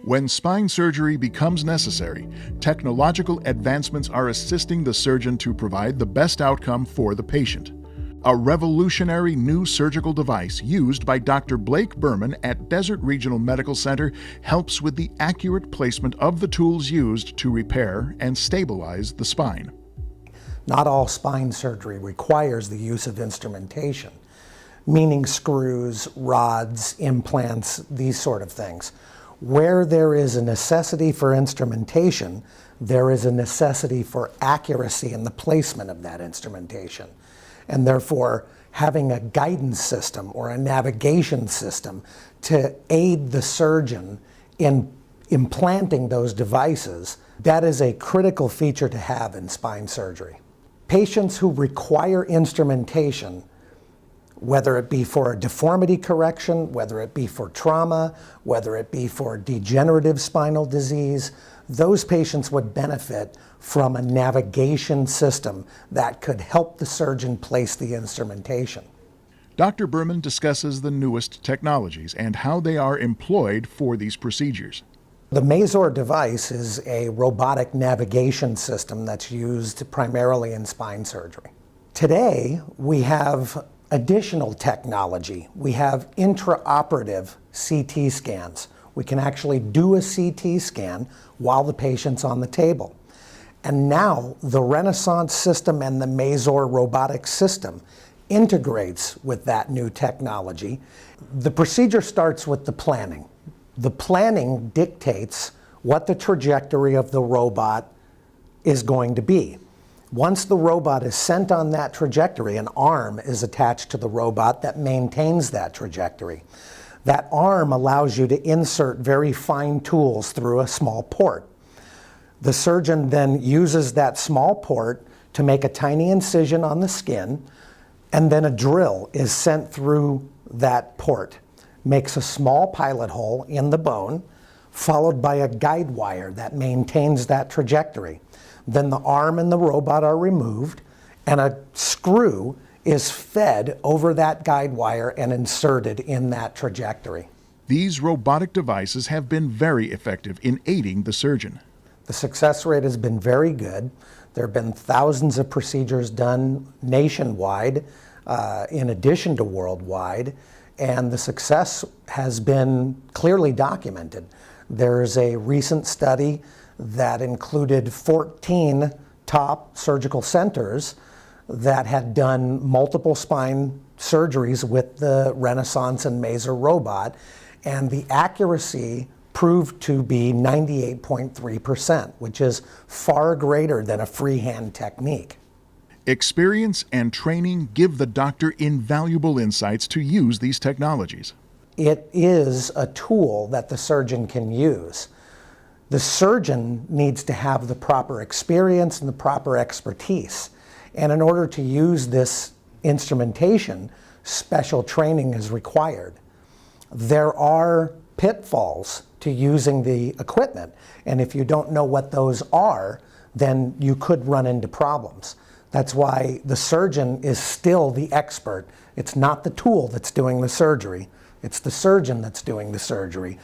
When spine surgery becomes necessary, technological advancements are assisting the surgeon to provide the best outcome for the patient. A revolutionary new surgical device used by Dr. Blake Berman at Desert Regional Medical Center helps with the accurate placement of the tools used to repair and stabilize the spine. Not all spine surgery requires the use of instrumentation, meaning screws, rods, implants, these sort of things. Where there is a necessity for instrumentation, there is a necessity for accuracy in the placement of that instrumentation. And therefore, having a guidance system or a navigation system to aid the surgeon in implanting those devices, that is a critical feature to have in spine surgery. Patients who require instrumentation, whether it be for a deformity correction, whether it be for trauma, whether it be for degenerative spinal disease, those patients would benefit from a navigation system that could help the surgeon place the instrumentation. Dr. Berman discusses the newest technologies and how they are employed for these procedures. The Mazor device is a robotic navigation system that's used primarily in spine surgery. Today, we have additional technology. We have intraoperative CT scans. We can actually do a CT scan while the patient's on the table. And now the Renaissance system and the Mazor robotic system integrates with that new technology. The procedure starts with the planning. The planning dictates what the trajectory of the robot is going to be. Once the robot is sent on that trajectory, an arm is attached to the robot that maintains that trajectory. That arm allows you to insert very fine tools through a small port. The surgeon then uses that small port to make a tiny incision on the skin, and then a drill is sent through that port, makes a small pilot hole in the bone, followed by a guide wire that maintains that trajectory. Then the arm and the robot are removed, and a screw is fed over that guide wire and inserted in that trajectory. These robotic devices have been very effective in aiding the surgeon. The success rate has been very good. There have been thousands of procedures done nationwide, in addition to worldwide, and the success has been clearly documented. There's a recent study that included 14 top surgical centers that had done multiple spine surgeries with the Renaissance and Mazor robot, and the accuracy proved to be 98.3%, which is far greater than a freehand technique. Experience and training give the doctor invaluable insights to use these technologies. It is a tool that the surgeon can use. The surgeon needs to have the proper experience and the proper expertise. And in order to use this instrumentation, special training is required. There are pitfalls to using the equipment, and if you don't know what those are, then you could run into problems. That's why the surgeon is still the expert. It's not the tool that's doing the surgery. It's the surgeon that's doing the surgery.